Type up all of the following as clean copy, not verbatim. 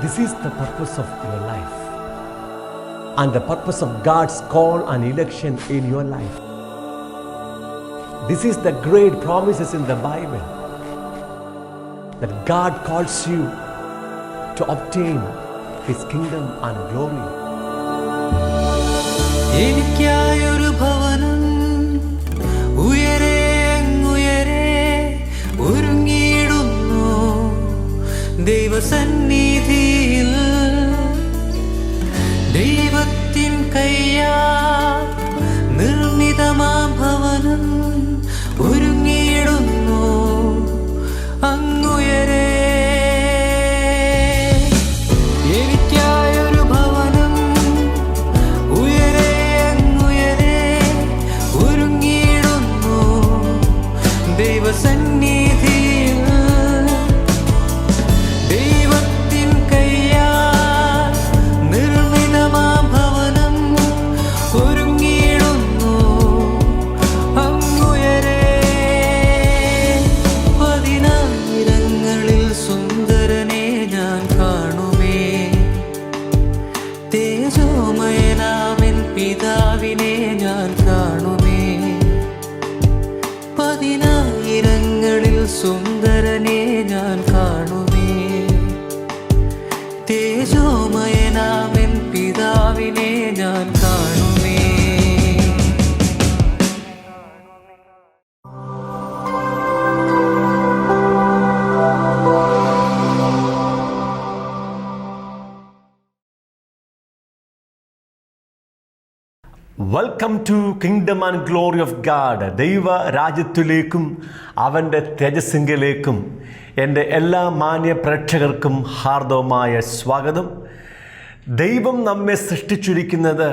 This is the purpose of your life and the purpose of God's call and election in your life. This is the great promises in the Bible that God calls you to obtain His kingdom and glory. എനിക്കായൊരു ഭവനം ഉയരെ അങ്ങുയരെ ഒരുങ്ങിയിടുന്നു ദൈവസന്നിധിയിൽ. ദൈവത്തിൻ കയ്യാൽ നിർമ്മിതമാം ഭവനം ഒരുങ്ങിയിടുന്നു അങ്ങുയരെ. പിതാവിനെ ഞാൻ കാണുമേ, പതിനായിരങ്ങളിൽ സുന്ദരനെ ഞാൻ കാണുമേ. തേജോമയനാമൻ പിതാവിനെ ഞാൻ കാണുമേ. Welcome to kingdom and glory of God. ദൈവ രാജ്യത്തിലേക്കും അവൻ്റെ തേജസ്സിങ്കലേക്കും എൻ്റെ എല്ലാ മാന്യ പ്രേക്ഷകർക്കും ഹാർദവമായ സ്വാഗതം. ദൈവം നമ്മെ സൃഷ്ടിച്ചിരിക്കുന്നത്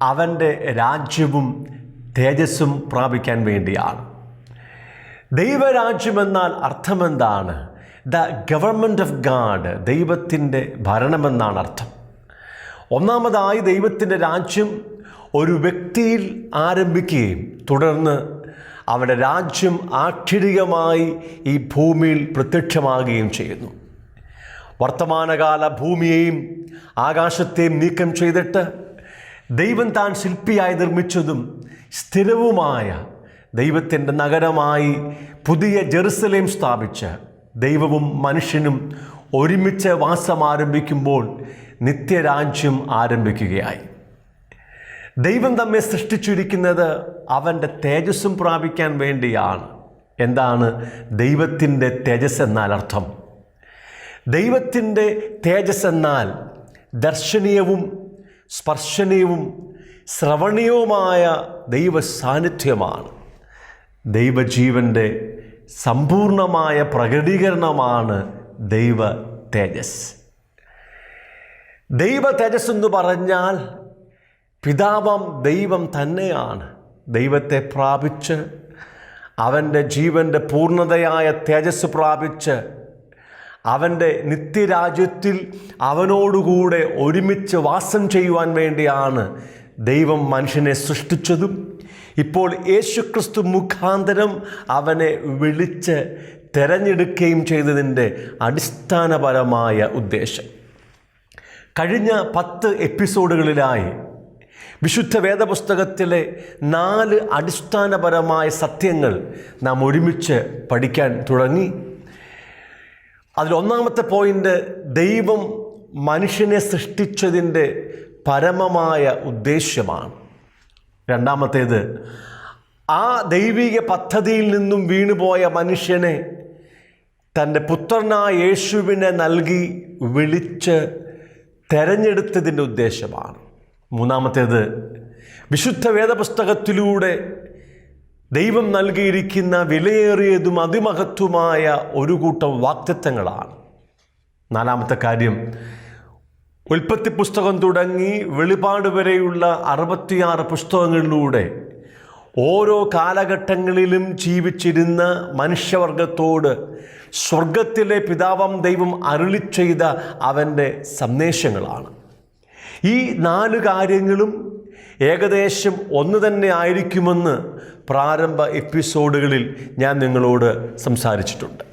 അവൻ്റെ രാജ്യവും തേജസ്സും പ്രാപിക്കാൻ വേണ്ടിയാണ്. ദൈവരാജ്യമെന്നാൽ അർത്ഥമെന്താണ്? ദ ഗവൺമെൻറ് ഓഫ് ഗാഡ്, ദൈവത്തിൻ്റെ ഭരണമെന്നാണ് അർത്ഥം. ഒന്നാമതായി ദൈവത്തിൻ്റെ രാജ്യം ഒരു വ്യക്തിയിൽ ആരംഭിക്കുകയും തുടർന്ന് അവരുടെ രാജ്യം ആക്ഷരികമായി ഈ ഭൂമിയിൽ പ്രത്യക്ഷമാകുകയും ചെയ്യുന്നു. വർത്തമാനകാല ഭൂമിയെയും ആകാശത്തെയും നീക്കം ചെയ്തിട്ട് ദൈവം താൻ ശില്പിയായി നിർമ്മിച്ചതും സ്ഥിരവുമായ ദൈവത്തിൻ്റെ നഗരമായി പുതിയ ജെറുസലേം സ്ഥാപിച്ച് ദൈവവും മനുഷ്യനും ഒരുമിച്ച് വാസം ആരംഭിക്കുമ്പോൾ നിത്യരാജ്യം ആരംഭിക്കുകയായി. ദൈവം നമ്മെ സൃഷ്ടിച്ചിരിക്കുന്നത് അവൻ്റെ തേജസ്സും പ്രാപിക്കാൻ വേണ്ടിയാണ്. എന്താണ് ദൈവത്തിൻ്റെ തേജസ് എന്നാൽ അർത്ഥം? ദൈവത്തിൻ്റെ തേജസ് എന്നാൽ ദർശനീയവും സ്പർശനീയവും ശ്രവണീയവുമായ ദൈവ സാന്നിധ്യമാണ്. ദൈവജീവൻ്റെ സമ്പൂർണമായ പ്രകടീകരണമാണ് ദൈവ തേജസ്. ദൈവ തേജസ് എന്ന് പറഞ്ഞാൽ പിതാവാം ദൈവം തന്നെയാണ് ദൈവത്തെ പ്രാപിച്ച് അവൻ്റെ ജീവൻ്റെ പൂർണ്ണതയായ തേജസ് പ്രാപിച്ച് അവൻ്റെ നിത്യരാജ്യത്തിൽ അവനോടുകൂടെ ഒരുമിച്ച് വാസം ചെയ്യുവാൻ വേണ്ടിയാണ് ദൈവം മനുഷ്യനെ സൃഷ്ടിച്ചതും ഇപ്പോൾ യേശുക്രിസ്തു മുഖാന്തരം അവനെ വിളിച്ച് തിരഞ്ഞെടുക്കുകയും ചെയ്തതിൻ്റെ അടിസ്ഥാനപരമായ ഉദ്ദേശം. കഴിഞ്ഞ 10 എപ്പിസോഡുകളിലായി വിശുദ്ധ വേദപുസ്തകത്തിലെ 4 അടിസ്ഥാനപരമായ സത്യങ്ങൾ നാം ഒരുമിച്ച് പഠിക്കാൻ തുടങ്ങി. അതിലൊന്നാമത്തെ പോയിൻ്റ് ദൈവം മനുഷ്യനെ സൃഷ്ടിച്ചതിൻ്റെ പരമമായ ഉദ്ദേശ്യമാണ്. രണ്ടാമത്തേത് ആ ദൈവിക പദ്ധതിയിൽ നിന്നും വീണുപോയ മനുഷ്യനെ തൻ്റെ പുത്രനായ യേശുവിനെ നൽകി വിളിച്ച് തെരഞ്ഞെടുത്തതിൻ്റെ ഉദ്ദേശമാണ്. മൂന്നാമത്തേത് വിശുദ്ധ വേദപുസ്തകത്തിലൂടെ ദൈവം നൽകിയിരിക്കുന്ന വിലയേറിയതും അതിമഹത്വമായ ഒരു കൂട്ടം വാഗ്ദത്തങ്ങളാണ്. നാലാമത്തെ കാര്യം ഉൽപ്പത്തി പുസ്തകം തുടങ്ങി വെളിപാട് വരെയുള്ള 66 പുസ്തകങ്ങളിലൂടെ ഓരോ കാലഘട്ടങ്ങളിലും ജീവിച്ചിരുന്ന മനുഷ്യവർഗത്തോട് സ്വർഗത്തിലെ പിതാവാം ദൈവം അരുളി ചെയ്ത അവൻ്റെ സന്ദേശങ്ങളാണ്. ഈ 4 കാര്യങ്ങളും ഏകദേശം ഒന്ന് തന്നെ ആയിരിക്കുമെന്ന് പ്രാരംഭ എപ്പിസോഡുകളിൽ ഞാൻ നിങ്ങളോട് സംസാരിച്ചിട്ടുണ്ട്.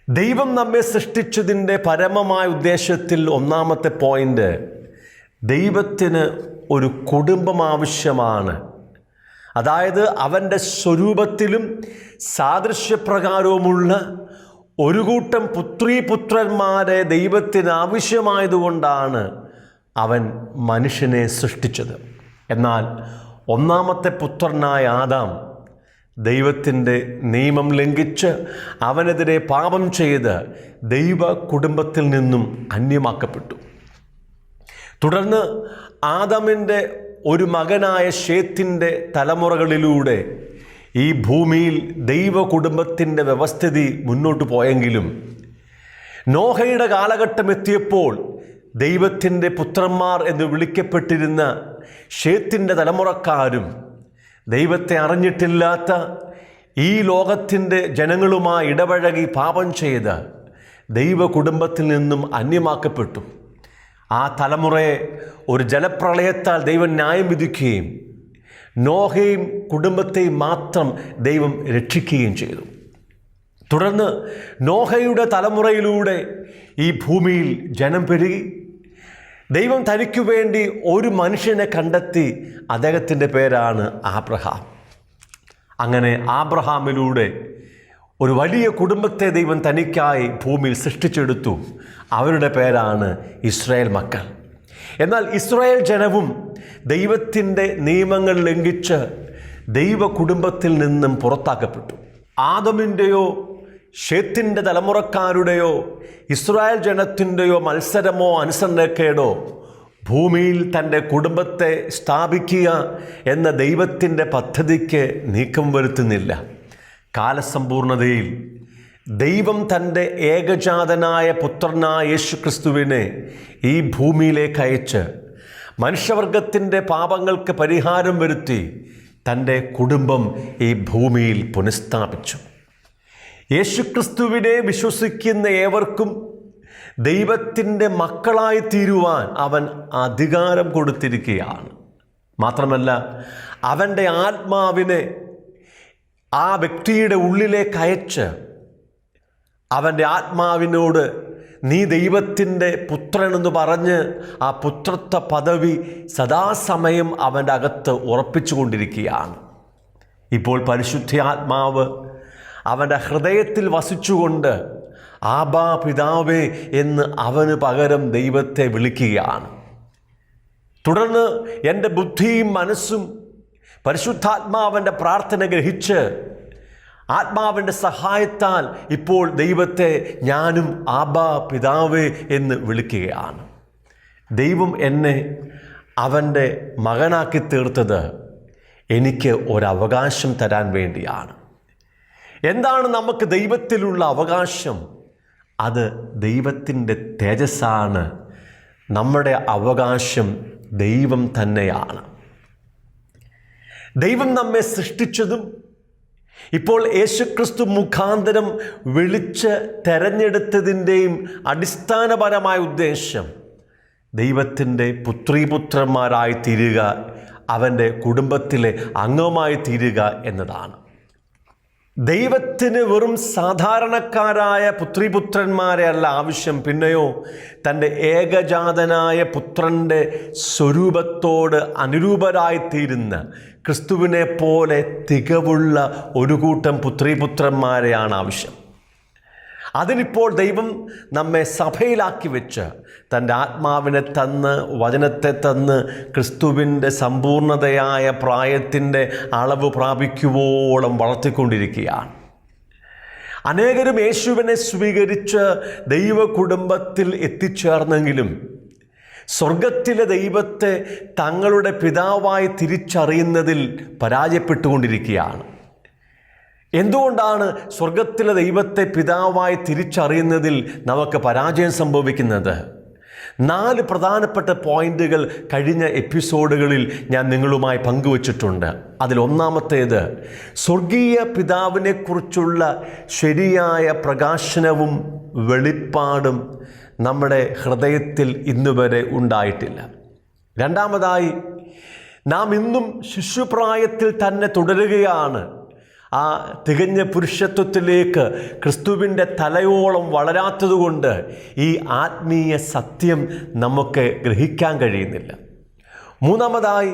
ദൈവം നമ്മെ സൃഷ്ടിച്ചതിൻ്റെ പരമമായ ഉദ്ദേശത്തിൽ ഒന്നാമത്തെ പോയിന്റ്, ദൈവത്തിന് ഒരു കുടുംബം ആവശ്യമാണ്. അതായത് അവൻ്റെ സ്വരൂപത്തിലും സാദൃശ്യപ്രകാരവുമുള്ള ഒരു കൂട്ടം പുത്രീപുത്രന്മാരെ ദൈവത്തിന് ആവശ്യമായതുകൊണ്ടാണ് അവൻ മനുഷ്യനെ സൃഷ്ടിച്ചത്. എന്നാൽ ഒന്നാമത്തെ പുത്രനായ ആദാം ദൈവത്തിൻ്റെ നിയമം ലംഘിച്ച് അവനെതിരെ പാപം ചെയ്ത് ദൈവ കുടുംബത്തിൽ നിന്നും അന്യമാക്കപ്പെട്ടു. തുടർന്ന് ആദാമിൻ്റെ ഒരു മകനായ ശേത്തിൻ്റെ തലമുറകളിലൂടെ ഈ ഭൂമിയിൽ ദൈവ കുടുംബത്തിൻ്റെ വ്യവസ്ഥിതി മുന്നോട്ട് പോയെങ്കിലും നോഹയുടെ കാലഘട്ടം എത്തിയപ്പോൾ ദൈവത്തിൻ്റെ പുത്രന്മാർ എന്ന് വിളിക്കപ്പെട്ടിരുന്ന ശേത്തിൻ്റെ തലമുറക്കാരും ദൈവത്തെ അറിഞ്ഞിട്ടില്ലാത്ത ഈ ലോകത്തിൻ്റെ ജനങ്ങളുമായി ഇടപഴകി പാപം ചെയ്ത് ദൈവ കുടുംബത്തിൽ നിന്നും അന്യമാക്കപ്പെട്ടു. ആ തലമുറയെ ഒരു ജലപ്രളയത്താൽ ദൈവം ന്യായം വിധിക്കുകയും നോഹയും കുടുംബത്തെയും മാത്രം ദൈവം രക്ഷിക്കുകയും ചെയ്തു. തുടർന്ന് നോഹയുടെ തലമുറയിലൂടെ ഈ ഭൂമിയിൽ ജനം പെരുകി. ദൈവം തനിക്കു വേണ്ടി ഒരു മനുഷ്യനെ കണ്ടെത്തി. അദ്ദേഹത്തിൻ്റെ പേരാണ് ആബ്രഹാം. അങ്ങനെ ആബ്രഹാമിലൂടെ ഒരു വലിയ കുടുംബത്തെ ദൈവം തനിക്കായി ഭൂമിയിൽ സൃഷ്ടിച്ചെടുത്തു. അവരുടെ പേരാണ് ഇസ്രായേൽ മക്കൾ. എന്നാൽ ഇസ്രായേൽ ജനവും ദൈവത്തിൻ്റെ നിയമങ്ങൾ ലംഘിച്ച് ദൈവ കുടുംബത്തിൽ നിന്നും പുറത്താക്കപ്പെട്ടു. ആദമിൻ്റെയോ ശേത്തിൻ്റെ തലമുറക്കാരുടെയോ ഇസ്രായേൽ ജനത്തിൻ്റെയോ മത്സരമോ അനുസരണക്കേടോ ഭൂമിയിൽ തൻ്റെ കുടുംബത്തെ സ്ഥാപിക്കുക എന്ന ദൈവത്തിൻ്റെ പദ്ധതിക്ക് നീക്കം വരുത്തുന്നില്ല. കാലസമ്പൂർണതയിൽ ദൈവം തൻ്റെ ഏകജാതനായ പുത്രനായ യേശുക്രിസ്തുവിനെ ഈ ഭൂമിയിലേക്ക് അയച്ച് മനുഷ്യവർഗത്തിൻ്റെ പാപങ്ങൾക്ക് പരിഹാരം വരുത്തി തൻ്റെ കുടുംബം ഈ ഭൂമിയിൽ പുനഃസ്ഥാപിച്ചു. യേശുക്രിസ്തുവിനെ വിശ്വസിക്കുന്ന ഏവർക്കും ദൈവത്തിൻ്റെ മക്കളായി തീരുവാൻ അവൻ അധികാരം കൊടുത്തിരിക്കുകയാണ്. മാത്രമല്ല, അവൻ്റെ ആത്മാവിനെ ആ വ്യക്തിയുടെ ഉള്ളിലേക്ക് അയച്ച് അവൻ്റെ ആത്മാവിനോട് നീ ദൈവത്തിൻ്റെ പുത്രനെന്ന് പറഞ്ഞ് ആ പുത്രത്വ പദവി സദാസമയം അവൻ്റെ അകത്ത് ഉറപ്പിച്ചു കൊണ്ടിരിക്കുകയാണ്. ഇപ്പോൾ പരിശുദ്ധ ആത്മാവ് അവൻ്റെ ഹൃദയത്തിൽ വസിച്ചുകൊണ്ട് ആബാ പിതാവേ എന്ന് അവന് പകരം ദൈവത്തെ വിളിക്കുകയാണ്. തുടർന്ന് എൻ്റെ ബുദ്ധിയും മനസ്സും പരിശുദ്ധാത്മാവിൻ്റെ പ്രാർത്ഥന ഗ്രഹിച്ച് ആത്മാവിൻ്റെ സഹായത്താൽ ഇപ്പോൾ ദൈവത്തെ ഞാനും ആബാ പിതാവേ എന്ന് വിളിക്കുകയാണ്. ദൈവം എന്നെ അവൻ്റെ മകനാക്കി തീർത്തത് എനിക്ക് ഒരവകാശം തരാൻ വേണ്ടിയാണ്. എന്താണ് നമുക്ക് ദൈവത്തിലുള്ള അവകാശം? അത് ദൈവത്തിൻ്റെ തേജസ്സാണ്. നമ്മുടെ അവകാശം ദൈവം തന്നെയാണ്. ദൈവം നമ്മെ സൃഷ്ടിച്ചതും ഇപ്പോൾ യേശുക്രിസ്തു മുഖാന്തരം വിളിച്ച് തെരഞ്ഞെടുത്തതിൻ്റെയും അടിസ്ഥാനപരമായ ഉദ്ദേശം ദൈവത്തിൻ്റെ പുത്രീപുത്രന്മാരായി തീരുക, അവൻ്റെ കുടുംബത്തിലെ അംഗമായി തീരുക എന്നതാണ്. ദൈവത്തിന് വെറും സാധാരണക്കാരായ പുത്രീപുത്രന്മാരെ അല്ല ആവശ്യം, പിന്നെയോ തൻ്റെ ഏകജാതനായ പുത്രൻ്റെ സ്വരൂപത്തോട് അനുരൂപരായിത്തീരുന്ന ക്രിസ്തുവിനെ പോലെ തികവുള്ള ഒരു കൂട്ടം പുത്രീപുത്രന്മാരെയാണ് ആവശ്യം. അതിനിപ്പോൾ ദൈവം നമ്മെ സഭയിലാക്കി വെച്ച് തൻ്റെ ആത്മാവിനെ തന്ന് വചനത്തെ തന്ന് ക്രിസ്തുവിൻ്റെ സമ്പൂർണതയായ പ്രായത്തിൻ്റെ അളവ് പ്രാപിക്കുവോളം വളർത്തിക്കൊണ്ടിരിക്കുകയാണ്. അനേകരും യേശുവിനെ സ്വീകരിച്ച് ദൈവ കുടുംബത്തിൽ എത്തിച്ചേർന്നെങ്കിലും സ്വർഗത്തിലെ ദൈവത്തെ തങ്ങളുടെ പിതാവായി തിരിച്ചറിയുന്നതിൽ പരാജയപ്പെട്ടുകൊണ്ടിരിക്കുകയാണ്. എന്തുകൊണ്ടാണ് സ്വർഗത്തിലെ ദൈവത്തെ പിതാവായി തിരിച്ചറിയുന്നതിൽ നമുക്ക് പരാജയം സംഭവിക്കുന്നത്? 4 പ്രധാനപ്പെട്ട പോയിന്റുകൾ കഴിഞ്ഞ എപ്പിസോഡുകളിൽ ഞാൻ നിങ്ങളുമായി പങ്കുവച്ചിട്ടുണ്ട്. അതിലൊന്നാമത്തേത്, സ്വർഗീയ പിതാവിനെക്കുറിച്ചുള്ള ശരിയായ പ്രകാശനവും വെളിപ്പാടും നമ്മുടെ ഹൃദയത്തിൽ ഇന്നുവരെ ഉണ്ടായിട്ടില്ല. രണ്ടാമതായി, നാം ഇന്നും ശിശുപ്രായത്തിൽ തന്നെ തുടരുകയാണ്. ആ തികഞ്ഞ പുരുഷത്വത്തിലേക്ക് ക്രിസ്തുവിൻ്റെ തലയോളം വളരാത്തതുകൊണ്ട് ഈ ആത്മീയ സത്യം നമുക്ക് ഗ്രഹിക്കാൻ കഴിയുന്നില്ല. മൂന്നാമതായി,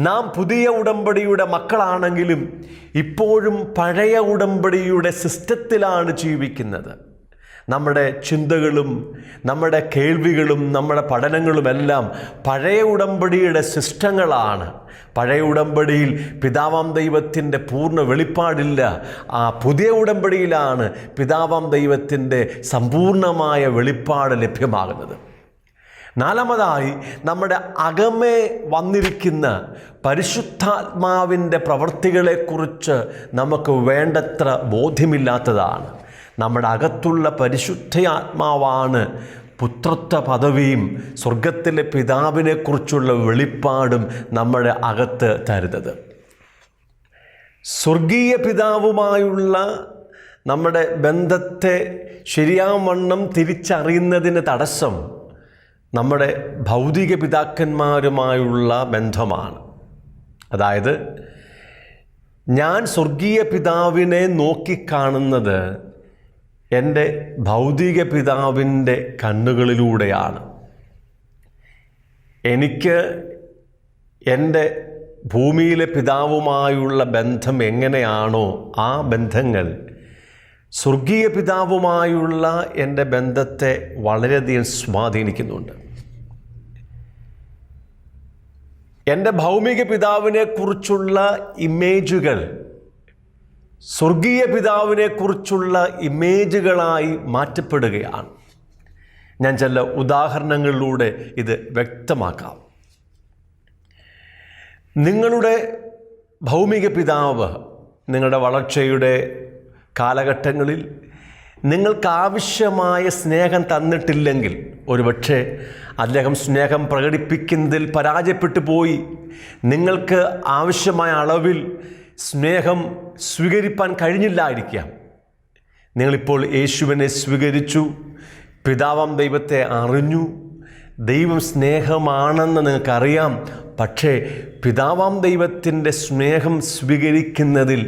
നാം പുതിയ ഉടമ്പടിയുടെ മക്കളാണെങ്കിലും ഇപ്പോഴും പഴയ ഉടമ്പടിയുടെ സിസ്റ്റത്തിലാണ് ജീവിക്കുന്നത്. നമ്മുടെ ചിന്തകളും നമ്മുടെ കേൾവികളും നമ്മുടെ പഠനങ്ങളുമെല്ലാം പഴയ ഉടമ്പടിയുടെ സിസ്റ്റങ്ങളാണ്. പഴയ ഉടമ്പടിയിൽ പിതാവാം ദൈവത്തിൻ്റെ പൂർണ്ണ വെളിപ്പാടില്ല. ആ പുതിയ ഉടമ്പടിയിലാണ് പിതാവാം ദൈവത്തിൻ്റെ സമ്പൂർണമായ വെളിപ്പാട് ലഭ്യമാകുന്നത്. നാലാമതായി, നമ്മുടെ അകമേ വന്നിരിക്കുന്ന പരിശുദ്ധാത്മാവിൻ്റെ പ്രവൃത്തികളെക്കുറിച്ച് നമുക്ക് വേണ്ടത്ര ബോധ്യമില്ലാത്തതാണ്. നമ്മുടെ അകത്തുള്ള പരിശുദ്ധാത്മാവാണ് പുത്രത്വ പദവിയും സ്വർഗത്തിലെ പിതാവിനെക്കുറിച്ചുള്ള വെളിപ്പാടും നമ്മുടെ അകത്ത് തരുന്നത്. സ്വർഗീയ പിതാവുമായുള്ള നമ്മുടെ ബന്ധത്തെ ശരിയാവണ്ണം തിരിച്ചറിയുന്നതിന് തടസ്സം നമ്മുടെ ഭൗതിക പിതാക്കന്മാരുമായുള്ള ബന്ധമാണ്. അതായത്, ഞാൻ സ്വർഗീയ പിതാവിനെ നോക്കിക്കാണുന്നത് എൻ്റെ ഭൗതിക പിതാവിൻ്റെ കണ്ണുകളിലൂടെയാണ്. എനിക്ക് എൻ്റെ ഭൂമിയിലെ പിതാവുമായുള്ള ബന്ധം എങ്ങനെയാണോ ആ ബന്ധങ്ങൾ സ്വർഗീയ പിതാവുമായുള്ള എൻ്റെ ബന്ധത്തെ വളരെയധികം സ്വാധീനിക്കുന്നുണ്ട്. എൻ്റെ ഭൗമിക പിതാവിനെക്കുറിച്ചുള്ള ഇമേജുകൾ സ്വർഗീയ പിതാവിനെക്കുറിച്ചുള്ള ഇമേജുകളായി മാറ്റപ്പെടുകയാണ്. ഞാൻ ചില ഉദാഹരണങ്ങളിലൂടെ ഇത് വ്യക്തമാക്കാം. നിങ്ങളുടെ ഭൗമിക പിതാവ് നിങ്ങളുടെ വളർച്ചയുടെ കാലഘട്ടങ്ങളിൽ നിങ്ങൾക്കാവശ്യമായ സ്നേഹം തന്നിട്ടില്ലെങ്കിൽ, ഒരുപക്ഷെ അദ്ദേഹം സ്നേഹം പ്രകടിപ്പിക്കുന്നതിൽ പരാജയപ്പെട്ടു പോയി നിങ്ങൾക്ക് ആവശ്യമായ അളവിൽ സ്നേഹം സ്വീകരിപ്പാൻ കഴിഞ്ഞില്ലായിരിക്കാം. നിങ്ങളിപ്പോൾ യേശുവിനെ സ്വീകരിച്ചു, പിതാവാം ദൈവത്തെ അറിഞ്ഞു, ദൈവം സ്നേഹമാണെന്ന് നിങ്ങൾക്കറിയാം. പക്ഷേ പിതാവാം ദൈവത്തിൻ്റെ സ്നേഹം സ്വീകരിക്കുന്നതിൽ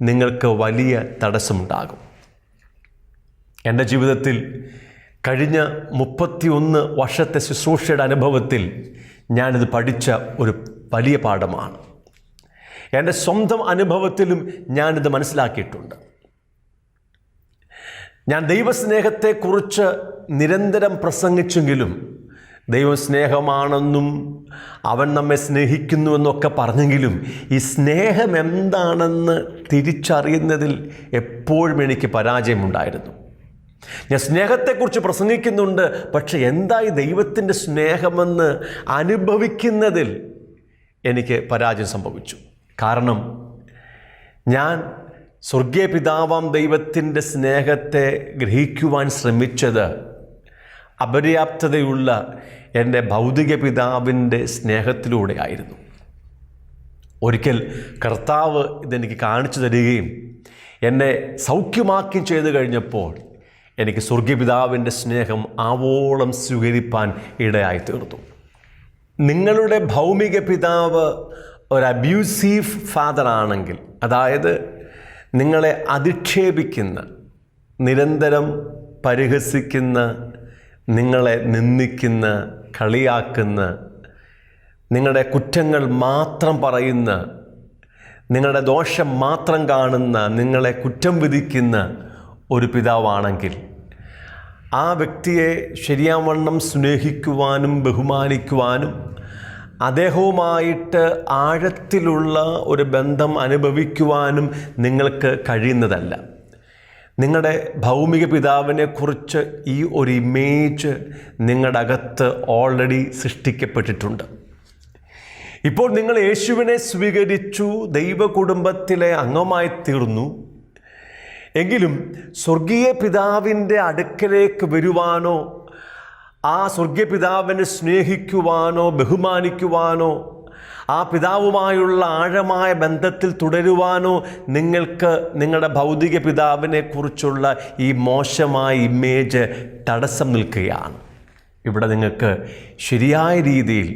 നിങ്ങൾക്ക് വലിയ തടസ്സമുണ്ടാകും. എൻ്റെ ജീവിതത്തിൽ കഴിഞ്ഞ 31 വർഷത്തെ ശുശ്രൂഷയുടെ അനുഭവത്തിൽ ഞാനിത് പഠിച്ച ഒരു വലിയ പാഠമാണ്. എൻ്റെ സ്വന്തം അനുഭവത്തിലും ഞാനിത് മനസ്സിലാക്കിയിട്ടുണ്ട്. ഞാൻ ദൈവസ്നേഹത്തെക്കുറിച്ച് നിരന്തരം പ്രസംഗിച്ചെങ്കിലും, ദൈവം സ്നേഹമാണെന്നും അവൻ നമ്മെ സ്നേഹിക്കുന്നുവെന്നൊക്കെ പറഞ്ഞെങ്കിലും ഈ സ്നേഹം എന്താണെന്ന് തിരിച്ചറിയുന്നതിൽ എപ്പോഴും എനിക്ക് പരാജയമുണ്ടായിരുന്നു. ഞാൻ സ്നേഹത്തെക്കുറിച്ച് പ്രസംഗിക്കുന്നുണ്ട്, പക്ഷെ എന്തായി ദൈവത്തിൻ്റെ സ്നേഹമെന്ന് അനുഭവിക്കുന്നതിൽ എനിക്ക് പരാജയം സംഭവിച്ചു. കാരണം ഞാൻ സ്വർഗീയ പിതാവാം ദൈവത്തിൻ്റെ സ്നേഹത്തെ ഗ്രഹിക്കുവാൻ ശ്രമിച്ചത് അപര്യാപ്തതയുള്ള എൻ്റെ ഭൗതിക പിതാവിൻ്റെ സ്നേഹത്തിലൂടെ ആയിരുന്നു. ഒരിക്കൽ കർത്താവ് ഇതെനിക്ക് കാണിച്ചു തരികയും എന്നെ സൗഖ്യമാക്കുകയും ചെയ്തു കഴിഞ്ഞപ്പോൾ എനിക്ക് സ്വർഗീയ പിതാവിൻ്റെ സ്നേഹം ആവോളം സ്വീകരിപ്പാൻ ഇടയായി തീർന്നു. നിങ്ങളുടെ ഭൗമിക പിതാവ് ഒരു അബ്യൂസീവ് ഫാദർ ആണെങ്കിൽ, അതായത് നിങ്ങളെ അധിക്ഷേപിക്കുന്ന, നിരന്തരം പരിഹസിക്കുന്ന, നിങ്ങളെ നിന്ദിക്കുന്ന, കളിയാക്കുന്ന, നിങ്ങളുടെ കുറ്റങ്ങൾ മാത്രം പറയുന്ന, നിങ്ങളുടെ ദോഷം മാത്രം കാണുന്ന, നിങ്ങളെ കുറ്റം വിധിക്കുന്ന ഒരു പിതാവാണെങ്കിൽ ആ വ്യക്തിയെ ശരിയാവണ്ണം സ്നേഹിക്കുവാനും ബഹുമാനിക്കുവാനും അദ്ദേഹവുമായിട്ട് ആഴത്തിലുള്ള ഒരു ബന്ധം അനുഭവിക്കുവാനും നിങ്ങൾക്ക് കഴിയുന്നതല്ല. നിങ്ങളുടെ ഭൗമിക പിതാവിനെക്കുറിച്ച് ഈ ഒരു ഇമേജ് നിങ്ങളുടെ അകത്ത് ഓൾറെഡി സൃഷ്ടിക്കപ്പെട്ടിട്ടുണ്ട്. ഇപ്പോൾ നിങ്ങൾ യേശുവിനെ സ്വീകരിച്ചു, ദൈവ കുടുംബത്തിലെ അംഗമായി തീർന്നു. എങ്കിലും സ്വർഗീയ പിതാവിൻ്റെ അടുക്കലേക്ക് വരുവാനോ, ആ സ്വർഗീയ പിതാവിനെ സ്നേഹിക്കുവാനോ ബഹുമാനിക്കുവാനോ, ആ പിതാവുമായുള്ള ആഴമായ ബന്ധത്തിൽ തുടരുവാനോ നിങ്ങൾക്ക് നിങ്ങളുടെ ഭൗതിക പിതാവിനെക്കുറിച്ചുള്ള ഈ മോശമായ ഇമേജ് തടസ്സം നിൽക്കുകയാണ്. ഇവിടെ നിങ്ങൾക്ക് ശരിയായ രീതിയിൽ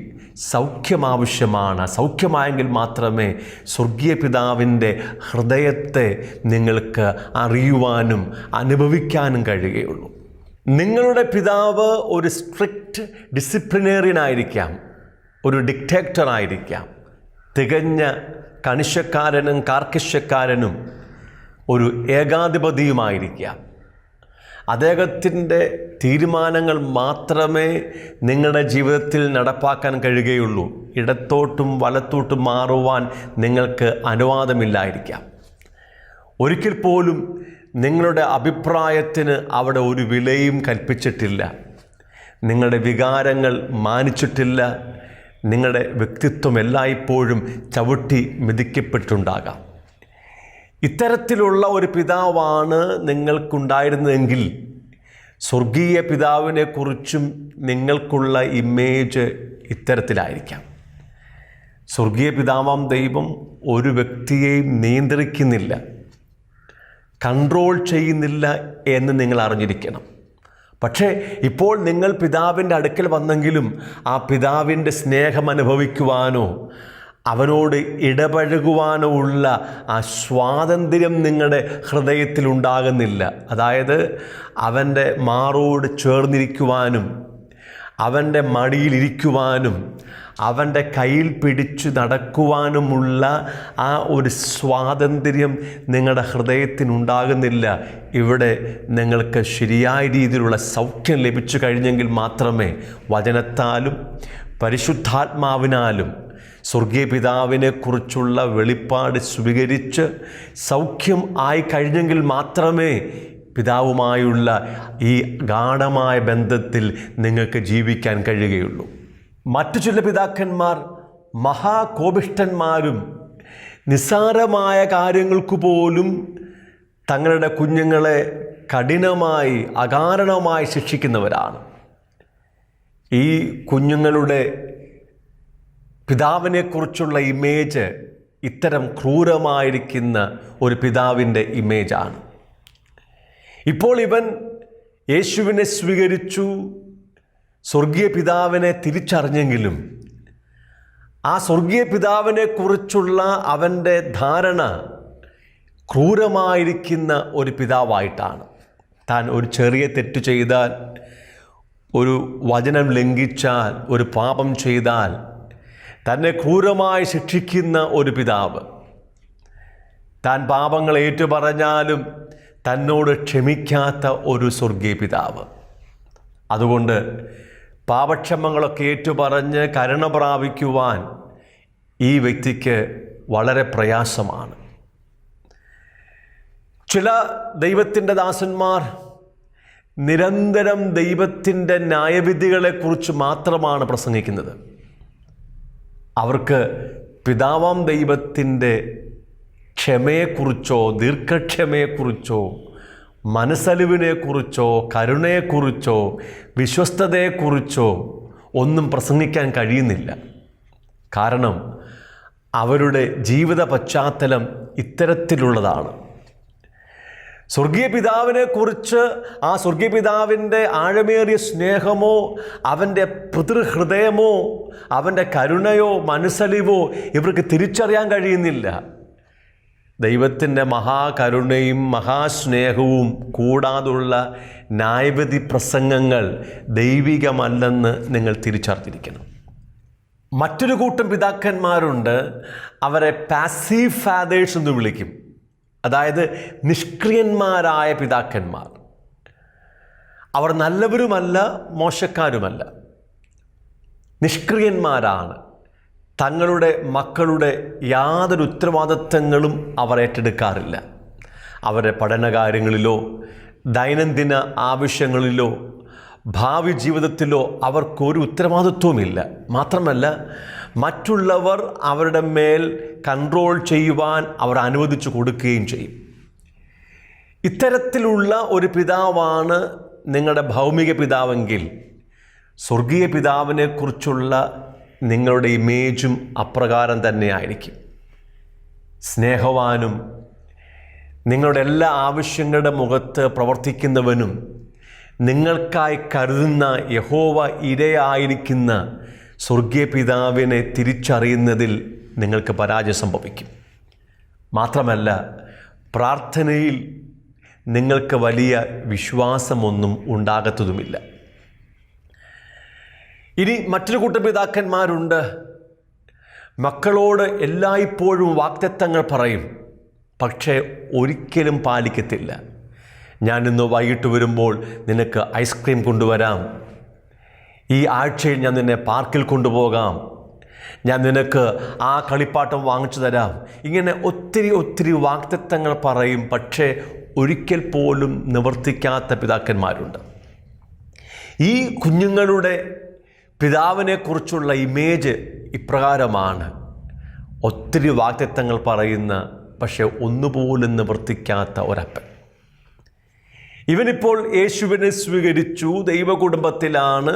സൗഖ്യം ആവശ്യമാണ്. സൗഖ്യമായെങ്കിൽ മാത്രമേ സ്വർഗീയ പിതാവിൻ്റെ ഹൃദയത്തെ നിങ്ങൾക്ക് അറിയുവാനും അനുഭവിക്കാനും കഴിയുകയുള്ളൂ. നിങ്ങളുടെ പിതാവ് ഒരു സ്ട്രിക്റ്റ് ഡിസിപ്ലിനേറിയൻ ആയിരിക്കാം, ഒരു ഡിക്റ്റേറ്റർ ആയിരിക്കാം, തികഞ്ഞ കണിശക്കാരനും കാർക്കശ്യക്കാരനും ഒരു ഏകാധിപതിയുമായിരിക്കാം. അദ്ദേഹത്തിൻ്റെ തീരുമാനങ്ങൾ മാത്രമേ നിങ്ങളുടെ ജീവിതത്തിൽ നടപ്പാക്കാൻ കഴിയുകയുള്ളൂ. ഇടത്തോട്ടും വലത്തോട്ടും മാറുവാൻ നിങ്ങൾക്ക് അനുവാദമില്ലായിരിക്കാം. ഒരിക്കൽ പോലും നിങ്ങളുടെ അഭിപ്രായത്തിന് അവിടെ ഒരു വിലയും കൽപ്പിച്ചിട്ടില്ല. നിങ്ങളുടെ വികാരങ്ങൾ മാനിച്ചിട്ടില്ല. നിങ്ങളുടെ വ്യക്തിത്വം എല്ലായ്പ്പോഴും ചവിട്ടി മെതിക്കപ്പെട്ടിട്ടുണ്ടാകാം. ഇത്തരത്തിലുള്ള ഒരു പിതാവാണ് നിങ്ങൾക്കുണ്ടായിരുന്നതെങ്കിൽ സ്വർഗീയ പിതാവിനെക്കുറിച്ചും നിങ്ങൾക്കുള്ള ഇമേജ് ഇത്തരത്തിലായിരിക്കാം. സ്വർഗീയ പിതാവാം ദൈവം ഒരു വ്യക്തിയെയും നിയന്ത്രിക്കുന്നില്ല, കൺട്രോൾ ചെയ്യുന്നില്ല എന്ന് നിങ്ങൾ അറിഞ്ഞിരിക്കണം. പക്ഷേ ഇപ്പോൾ നിങ്ങൾ പിതാവിൻ്റെ അടുക്കൽ വന്നെങ്കിലും ആ പിതാവിൻ്റെ സ്നേഹം അനുഭവിക്കുവാനോ അവനോട് ഇടപഴകുവാനോ ഉള്ള ആ സ്വാതന്ത്ര്യം നിങ്ങളുടെ ഹൃദയത്തിൽ ഉണ്ടാകുന്നില്ല. അതായത് അവൻ്റെ മാറോട് ചേർന്നിരിക്കുവാനും അവൻ്റെ മടിയിലിരിക്കുവാനും അവൻ്റെ കയ്യിൽ പിടിച്ചു നടക്കുവാനുമുള്ള ആ ഒരു സ്വാതന്ത്ര്യം നിങ്ങളുടെ ഹൃദയത്തിനുണ്ടാകുന്നില്ല. ഇവിടെ നിങ്ങൾക്ക് ശരിയായ രീതിയിലുള്ള സൗഖ്യം ലഭിച്ചു കഴിഞ്ഞെങ്കിൽ മാത്രമേ വചനത്താലും പരിശുദ്ധാത്മാവിനാലും സ്വർഗീയ പിതാവിനെക്കുറിച്ചുള്ള വെളിപ്പാട് സ്വീകരിച്ച് സൗഖ്യം ആയി കഴിഞ്ഞെങ്കിൽ മാത്രമേ പിതാവുമായുള്ള ഈ ഗാഢമായ ബന്ധത്തിൽ നിങ്ങൾക്ക് ജീവിക്കാൻ കഴിയുകയുള്ളൂ. മറ്റു ചില പിതാക്കന്മാർ മഹാകോപിഷ്ഠന്മാരും നിസ്സാരമായ കാര്യങ്ങൾക്ക് പോലും തങ്ങളുടെ കുഞ്ഞുങ്ങളെ കഠിനമായി അകാരണമായി ശിക്ഷിക്കുന്നവരാണ്. ഈ കുഞ്ഞുങ്ങളുടെ പിതാവിനെക്കുറിച്ചുള്ള ഇമേജ് ഇത്തരം ക്രൂരമായിരിക്കുന്ന ഒരു പിതാവിൻ്റെ ഇമേജാണ്. ഇപ്പോൾ ഇവൻ യേശുവിനെ സ്വീകരിച്ചു, സ്വർഗീയ പിതാവിനെ തിരിച്ചറിഞ്ഞെങ്കിലും ആ സ്വർഗീയ പിതാവിനെക്കുറിച്ചുള്ള അവൻ്റെ ധാരണ ക്രൂരമായിരിക്കുന്ന ഒരു പിതാവായിട്ടാണ്. താൻ ഒരു ചെറിയ തെറ്റ് ചെയ്താൽ, ഒരു വചനം ലംഘിച്ചാൽ, ഒരു പാപം ചെയ്താൽ തന്നെ ക്രൂരമായി ശിക്ഷിക്കുന്ന ഒരു പിതാവ്. താൻ പാപങ്ങൾ ഏറ്റുപറഞ്ഞാലും തന്നോട് ക്ഷമിക്കാത്ത ഒരു സ്വർഗീയ പിതാവ്. അതുകൊണ്ട് പാപക്ഷമങ്ങളൊക്കെ ഏറ്റുപറഞ്ഞ് കരുണ പ്രാപിക്കുവാൻ ഈ വ്യക്തിക്ക് വളരെ പ്രയാസമാണ്. ചില ദൈവത്തിൻ്റെ ദാസന്മാർ നിരന്തരം ദൈവത്തിൻ്റെ ന്യായവിധികളെക്കുറിച്ച് മാത്രമാണ് പ്രസംഗിക്കുന്നത്. അവർക്ക് പിതാവാം ദൈവത്തിൻ്റെ ക്ഷമയെക്കുറിച്ചോ ദീർഘക്ഷമയെക്കുറിച്ചോ മനസ്സലിവിനെക്കുറിച്ചോ കരുണയെക്കുറിച്ചോ വിശ്വസ്തതയെക്കുറിച്ചോ ഒന്നും പ്രസംഗിക്കാൻ കഴിയുന്നില്ല. കാരണം അവരുടെ ജീവിത പശ്ചാത്തലം ഇത്തരത്തിലുള്ളതാണ്. സ്വർഗീയ പിതാവിനെക്കുറിച്ച്, ആ സ്വർഗീയ പിതാവിൻ്റെ ആഴമേറിയ സ്നേഹമോ അവൻ്റെ പിതൃഹൃദയമോ അവൻ്റെ കരുണയോ മനസ്സലിവോ ഇവർക്ക് തിരിച്ചറിയാൻ കഴിയുന്നില്ല. ദൈവത്തിൻ്റെ മഹാകരുണയും മഹാസ്നേഹവും കൂടാതുള്ള ന്യായവിധി പ്രസംഗങ്ങൾ ദൈവികമല്ലെന്ന് നിങ്ങൾ തിരിച്ചറിഞ്ഞിരിക്കണം. മറ്റൊരു കൂട്ടം പിതാക്കന്മാരുണ്ട്, അവരെ പാസീവ് ഫാദേഴ്സ് എന്ന് വിളിക്കും. അതായത് നിഷ്ക്രിയന്മാരായ പിതാക്കന്മാർ. അവർ നല്ലവരുമല്ല മോശക്കാരുമല്ല, നിഷ്ക്രിയന്മാരാണ്. തങ്ങളുടെ മക്കളുടെ യാതൊരു ഉത്തരവാദിത്തങ്ങളും അവർ ഏറ്റെടുക്കാറില്ല. അവരുടെ പഠനകാര്യങ്ങളിലോ ദൈനംദിന ആവശ്യങ്ങളിലോ ഭാവി ജീവിതത്തിലോ അവർക്കൊരു ഉത്തരവാദിത്വമില്ല. മാത്രമല്ല, മറ്റുള്ളവർ അവരുടെ മേൽ കൺട്രോൾ ചെയ്യുവാൻ അവർ അനുവദിച്ചു കൊടുക്കുകയും ചെയ്യും. ഇത്തരത്തിലുള്ള ഒരു പിതാവാണ് നിങ്ങളുടെ ഭൗമിക പിതാവെങ്കിൽ സ്വർഗീയ പിതാവിനെക്കുറിച്ചുള്ള നിങ്ങളുടെ ഇമേജും അപ്രകാരം തന്നെയായിരിക്കും. സ്നേഹവാനും നിങ്ങളുടെ എല്ലാ ആവശ്യങ്ങളുടെ മുഖത്ത് പ്രവർത്തിക്കുന്നവനും നിങ്ങൾക്കായി കരുതുന്ന യഹോവ ഇരയായിരിക്കുന്ന സ്വർഗീയ പിതാവിനെ തിരിച്ചറിയുന്നതിൽ നിങ്ങൾക്ക് പരാജയം സംഭവിക്കും. മാത്രമല്ല, പ്രാർത്ഥനയിൽ നിങ്ങൾക്ക് വലിയ വിശ്വാസമൊന്നും ഉണ്ടാകത്തതുമില്ല. ഇനി മറ്റൊരു കൂട്ടം പിതാക്കന്മാരുണ്ട്. മക്കളോട് എല്ലായ്പ്പോഴും വാഗ്ദത്തങ്ങൾ പറയും, പക്ഷേ ഒരിക്കലും പാലിക്കത്തില്ല. ഞാൻ ഇന്ന് വൈകിട്ട് വരുമ്പോൾ നിനക്ക് ഐസ്ക്രീം കൊണ്ടുവരാം, ഈ ആഴ്ചയിൽ ഞാൻ നിന്നെ പാർക്കിൽ കൊണ്ടുപോകാം, ഞാൻ നിനക്ക് ആ കളിപ്പാട്ടം വാങ്ങിച്ചു തരാം. ഇങ്ങനെ ഒത്തിരി വാഗ്ദത്തങ്ങൾ പറയും, പക്ഷേ ഒരിക്കൽ പോലും നിവർത്തിക്കാത്ത പിതാക്കന്മാരുണ്ട്. ഈ കുഞ്ഞുങ്ങളുടെ പിതാവിനെക്കുറിച്ചുള്ള ഇമേജ് ഇപ്രകാരമാണ്: ഒത്തിരി വാഗ്ദത്തങ്ങൾ പറയുന്ന, പക്ഷെ ഒന്നുപോലും നിവർത്തിക്കാത്ത ഒരപ്പൻ. ഇവനിപ്പോൾ യേശുവിനെ സ്വീകരിച്ചു, ദൈവകുടുംബത്തിലാണ്,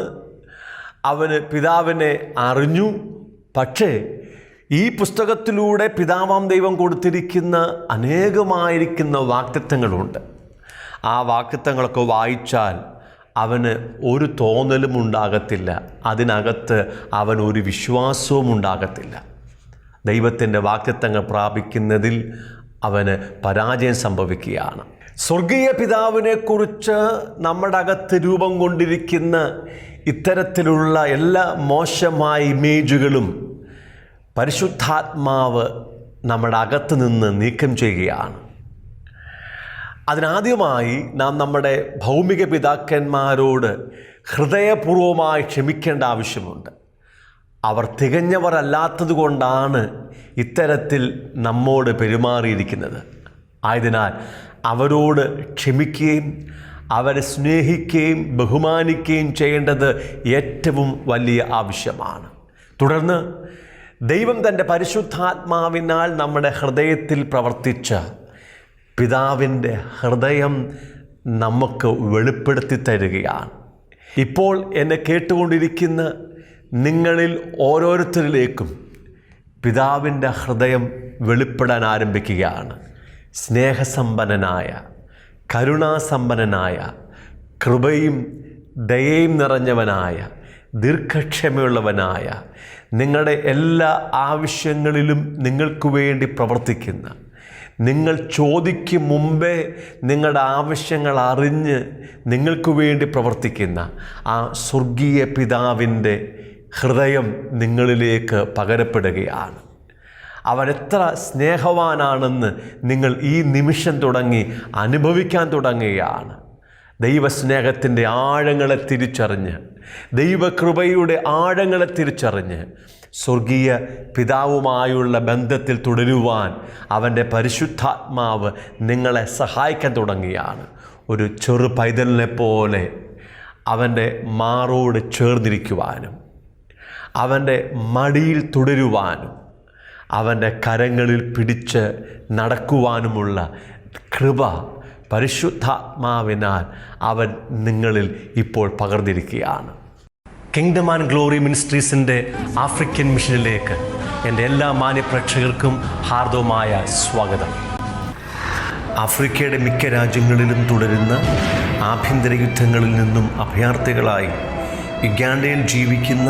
അവന് പിതാവിനെ അറിഞ്ഞു. പക്ഷേ ഈ പുസ്തകത്തിലൂടെ പിതാവാം ദൈവം കൊടുത്തിരിക്കുന്ന അനേകമായിരിക്കുന്ന വാഗ്ദത്തങ്ങളുണ്ട്. ആ വാഗ്ദത്തങ്ങളൊക്കെ വായിച്ചാൽ അവന് ഒരു തോന്നലും ഉണ്ടാകത്തില്ല, അതിനകത്ത് അവൻ ഒരു വിശ്വാസവും ഉണ്ടാകത്തില്ല. ദൈവത്തിൻ്റെ വാഗ്ദത്തങ്ങൾ പ്രാപിക്കുന്നതിൽ അവന് പരാജയം സംഭവിക്കുകയാണ്. സ്വർഗീയ പിതാവിനെക്കുറിച്ച് നമ്മുടെ അകത്ത് രൂപം കൊണ്ടിരിക്കുന്ന ഇത്തരത്തിലുള്ള എല്ലാ മോശമായ ഇമേജുകളും പരിശുദ്ധാത്മാവ് നമ്മുടെ അകത്ത് നിന്ന് നീക്കം ചെയ്യുകയാണ്. അതിനാദ്യമായി നാം നമ്മുടെ ഭൗമിക പിതാക്കന്മാരോട് ഹൃദയപൂർവമായി ക്ഷമിക്കേണ്ട ആവശ്യമുണ്ട്. അവർ തികഞ്ഞവരല്ലാത്തത് കൊണ്ടാണ് ഇത്തരത്തിൽ നമ്മോട് പെരുമാറിയിരിക്കുന്നത്. ആയതിനാൽ അവരോട് ക്ഷമിക്കുകയും അവരെ സ്നേഹിക്കുകയും ബഹുമാനിക്കുകയും ചെയ്യേണ്ടത് ഏറ്റവും വലിയ ആവശ്യമാണ്. തുടർന്ന് ദൈവം തൻ്റെ പരിശുദ്ധാത്മാവിനാൽ നമ്മുടെ ഹൃദയത്തിൽ പ്രവർത്തിച്ച പിതാവിൻ്റെ ഹൃദയം നമുക്ക് വെളിപ്പെടുത്തി തരികയാണ്. ഇപ്പോൾ എന്നെ കേട്ടുകൊണ്ടിരിക്കുന്ന നിങ്ങളിൽ ഓരോരുത്തരിലേക്കും പിതാവിൻ്റെ ഹൃദയം വെളിപ്പെടാൻ ആരംഭിക്കുകയാണ്. സ്നേഹസമ്പന്നനായ, കരുണാസമ്പന്നനായ, കൃപയും ദയയും നിറഞ്ഞവനായ, ദീർഘക്ഷമയുള്ളവനായ, നിങ്ങളുടെ എല്ലാ ആവശ്യങ്ങളിലും നിങ്ങൾക്ക് വേണ്ടി പ്രവർത്തിക്കുന്ന, നിങ്ങൾ ചോദിക്കും മുമ്പേ നിങ്ങളുടെ ആവശ്യങ്ങൾ അറിഞ്ഞ് നിങ്ങൾക്ക് വേണ്ടി പ്രവർത്തിക്കുന്ന ആ സ്വർഗീയ പിതാവിൻ്റെ ഹൃദയം നിങ്ങളിലേക്ക് പകരപ്പെടുകയാണ്. അവനെത്ര സ്നേഹവാനാണെന്ന് നിങ്ങൾ ഈ നിമിഷം തുടങ്ങി അനുഭവിക്കാൻ തുടങ്ങുകയാണ്. ദൈവസ്നേഹത്തിൻ്റെ ആഴങ്ങളെ തിരിച്ചറിഞ്ഞ്, ദൈവകൃപയുടെ ആഴങ്ങളെ തിരിച്ചറിഞ്ഞ് സ്വർഗീയ പിതാവുമായുള്ള ബന്ധത്തിൽ തുടരുവാൻ അവൻ്റെ പരിശുദ്ധാത്മാവ് നിങ്ങളെ സഹായിക്കാൻ തുടങ്ങിയാണ്. ഒരു ചെറു പൈതലിനെ പോലെ അവൻ്റെ മാറോട് ചേർന്നിരിക്കുവാനും അവൻ്റെ മടിയിൽ തുടരുവാനും അവൻ്റെ കരങ്ങളിൽ പിടിച്ച് നടക്കുവാനുമുള്ള കൃപ പരിശുദ്ധാത്മാവിനാൽ അവൻ നിങ്ങളിൽ ഇപ്പോൾ പകർന്നിരിക്കുകയാണ്. കിങ്ഡം ആൻഡ് ഗ്ലോറി മിനിസ്ട്രീസിൻ്റെ ആഫ്രിക്കൻ മിഷനിലേക്ക് എൻ്റെ എല്ലാ മാന്യപ്രേക്ഷകർക്കും ഹാർദവമായ സ്വാഗതം. ആഫ്രിക്കയുടെ മിക്ക രാജ്യങ്ങളിലും തുടരുന്ന ആഭ്യന്തര യുദ്ധങ്ങളിൽ നിന്നും അഭയാർത്ഥികളായി യുഗാണ്ടയിൽ ജീവിക്കുന്ന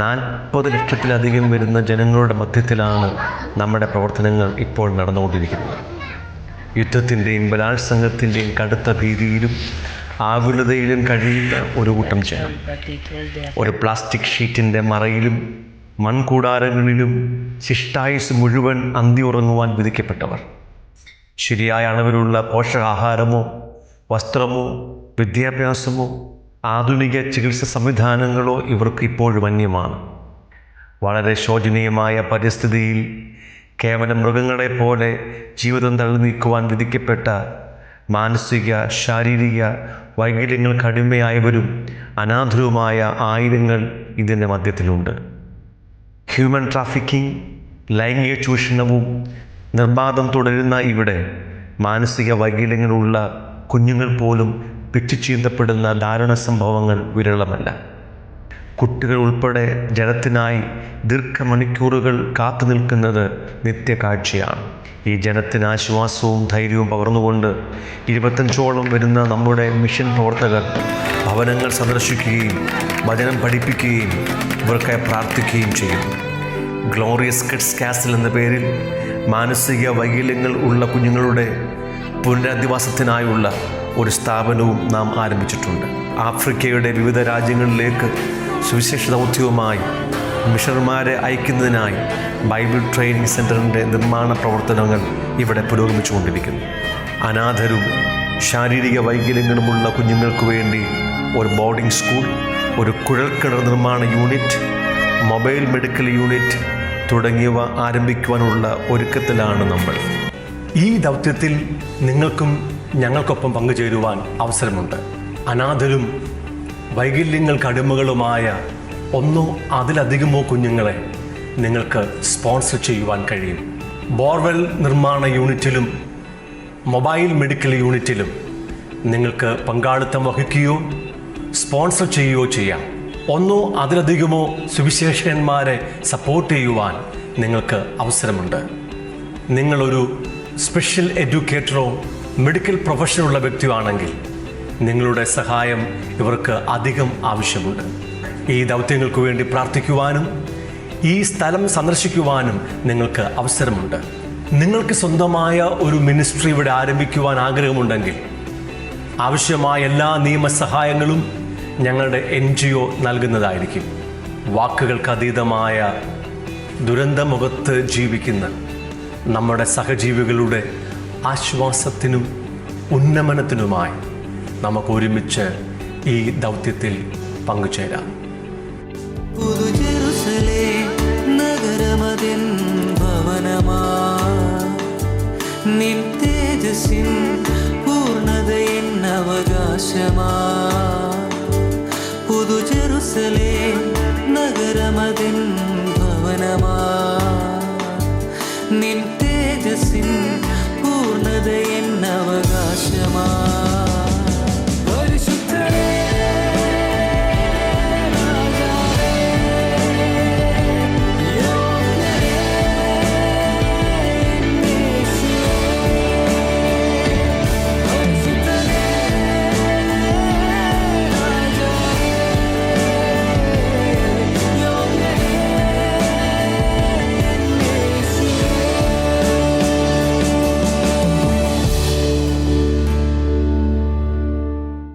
40 ലക്ഷത്തിലധികം വരുന്ന ജനങ്ങളുടെ മധ്യത്തിലാണ് നമ്മുടെ പ്രവർത്തനങ്ങൾ ഇപ്പോൾ നടന്നുകൊണ്ടിരിക്കുന്നത്. യുദ്ധത്തിൻ്റെയും ബലാത്സംഗത്തിൻ്റെയും കടുത്ത ഭീതിയിലും ആകുലതയിലും കഴിയുന്ന ഒരു കൂട്ടം ജനം, ഒരു പ്ലാസ്റ്റിക് ഷീറ്റിൻ്റെ മറയിലും മൺകൂടാരങ്ങളിലും ശിഷ്ടായുസ് മുഴുവൻ അന്തി ഉറങ്ങുവാൻ വിധിക്കപ്പെട്ടവർ. ശരിയായ അളവിലുള്ള പോഷകാഹാരമോ വസ്ത്രമോ വിദ്യാഭ്യാസമോ ആധുനിക ചികിത്സാ സംവിധാനങ്ങളോ ഇവർക്ക് ഇപ്പോഴും അന്യമാണ്. വളരെ ശോചനീയമായ പരിസ്ഥിതിയിൽ കേവലം മൃഗങ്ങളെപ്പോലെ ജീവിതം തള്ളി നീക്കുവാൻ വിധിക്കപ്പെട്ട മാനസിക ശാരീരിക വൈകല്യങ്ങൾക്ക് അടിമയായവരും അനാഥരുമായ ആയിരങ്ങൾ ഇതിൻ്റെ മധ്യത്തിലുണ്ട്. ഹ്യൂമൻ ട്രാഫിക്കിംഗ്, ലൈംഗിക ചൂഷണവും നിർബാധം തുടരുന്ന ഇവിടെ മാനസിക വൈകല്യങ്ങളുള്ള കുഞ്ഞുങ്ങൾ പോലും പിച്ചിച്ചീന്തപ്പെടുന്ന ദാരുണ സംഭവങ്ങൾ വിരളമല്ല. കുട്ടികൾ ഉൾപ്പെടെ ജനത്തിനായി ദീർഘമണിക്കൂറുകൾ കാത്തു നിൽക്കുന്നത് നിത്യകാഴ്ചയാണ്. ഈ ജനത്തിന് ആശ്വാസവും ധൈര്യവും പകർന്നുകൊണ്ട് 25ഓളം വരുന്ന നമ്മുടെ മിഷൻ പ്രവർത്തകർ ഭവനങ്ങൾ സന്ദർശിക്കുകയും വചനം പഠിപ്പിക്കുകയും ഇവർക്കായി പ്രാർത്ഥിക്കുകയും ചെയ്യും. ഗ്ലോറിയസ് കിഡ്സ് കാസിൽ എന്ന പേരിൽ മാനസിക വൈകല്യങ്ങൾ ഉള്ള കുഞ്ഞുങ്ങളുടെ പുനരധിവാസത്തിനായുള്ള ഒരു സ്ഥാപനവും നാം ആരംഭിച്ചിട്ടുണ്ട്. ആഫ്രിക്കയുടെ വിവിധ രാജ്യങ്ങളിലേക്ക് സുവിശേഷ ദൗത്യവുമായി മിഷണർമാരെ അയക്കുന്നതിനായി ബൈബിൾ ട്രെയിനിങ് സെൻ്ററിൻ്റെ നിർമ്മാണ പ്രവർത്തനങ്ങൾ ഇവിടെ പുരോഗമിച്ചുകൊണ്ടിരിക്കുന്നു. അനാഥരും ശാരീരിക വൈകല്യങ്ങളുമുള്ള കുഞ്ഞുങ്ങൾക്ക് വേണ്ടി ഒരു ബോർഡിംഗ് സ്കൂൾ, ഒരു കുഴൽക്കിണർ നിർമ്മാണ യൂണിറ്റ്, മൊബൈൽ മെഡിക്കൽ യൂണിറ്റ് തുടങ്ങിയവ ആരംഭിക്കുവാനുള്ള ഒരുക്കത്തിലാണ് നമ്മൾ. ഈ ദൗത്യത്തിൽ നിങ്ങൾക്കും ഞങ്ങൾക്കൊപ്പം പങ്കുചേരുവാൻ അവസരമുണ്ട്. അനാഥരും വൈകല്യങ്ങൾക്ക് അടിമകളുമായ ഒന്നോ അതിലധികമോ കുഞ്ഞുങ്ങളെ നിങ്ങൾക്ക് സ്പോൺസർ ചെയ്യുവാൻ കഴിയും. ബോർവെൽ നിർമ്മാണ യൂണിറ്റിലും മൊബൈൽ മെഡിക്കൽ യൂണിറ്റിലും നിങ്ങൾക്ക് പങ്കാളിത്തം വഹിക്കുകയോ സ്പോൺസർ ചെയ്യുകയോ ചെയ്യാം. ഒന്നോ അതിലധികമോ സുവിശേഷകന്മാരെ സപ്പോർട്ട് ചെയ്യുവാൻ നിങ്ങൾക്ക് അവസരമുണ്ട്. നിങ്ങളൊരു സ്പെഷ്യൽ എഡ്യൂക്കേറ്ററോ മെഡിക്കൽ പ്രൊഫഷനുള്ള വ്യക്തിയാണെങ്കിൽ നിങ്ങളുടെ സഹായം ഇവർക്ക് അധികം ആവശ്യമുണ്ട്. ഈ ദൗത്യങ്ങൾക്ക് വേണ്ടി പ്രാർത്ഥിക്കുവാനും ഈ സ്ഥലം സന്ദർശിക്കുവാനും നിങ്ങൾക്ക് അവസരമുണ്ട്. നിങ്ങൾക്ക് സ്വന്തമായ ഒരു മിനിസ്ട്രി ഇവിടെ ആരംഭിക്കുവാൻ ആഗ്രഹമുണ്ടെങ്കിൽ ആവശ്യമായ എല്ലാ നിയമസഹായങ്ങളും ഞങ്ങളുടെ NGO നൽകുന്നതായിരിക്കും. വാക്കുകൾക്ക് അതീതമായ ദുരന്തമുഖത്ത് ജീവിക്കുന്ന നമ്മുടെ സഹജീവികളുടെ ആശ്വാസത്തിനും ഉന്നമനത്തിനുമായി നമുക്ക് ഒരുമിച്ച് ഈ ദൗത്യത്തിൽ പങ്കുചേരാം. നഗരമതിൻ ഭവനമാ നിൻ തേജസ്സിൻ പൂർണ്ണതയിൻ അവകാശമാ. പുതു ജെറുസലേം നഗരമതിൻ ഭവനമാ നിൻ തേജസ്സിൻ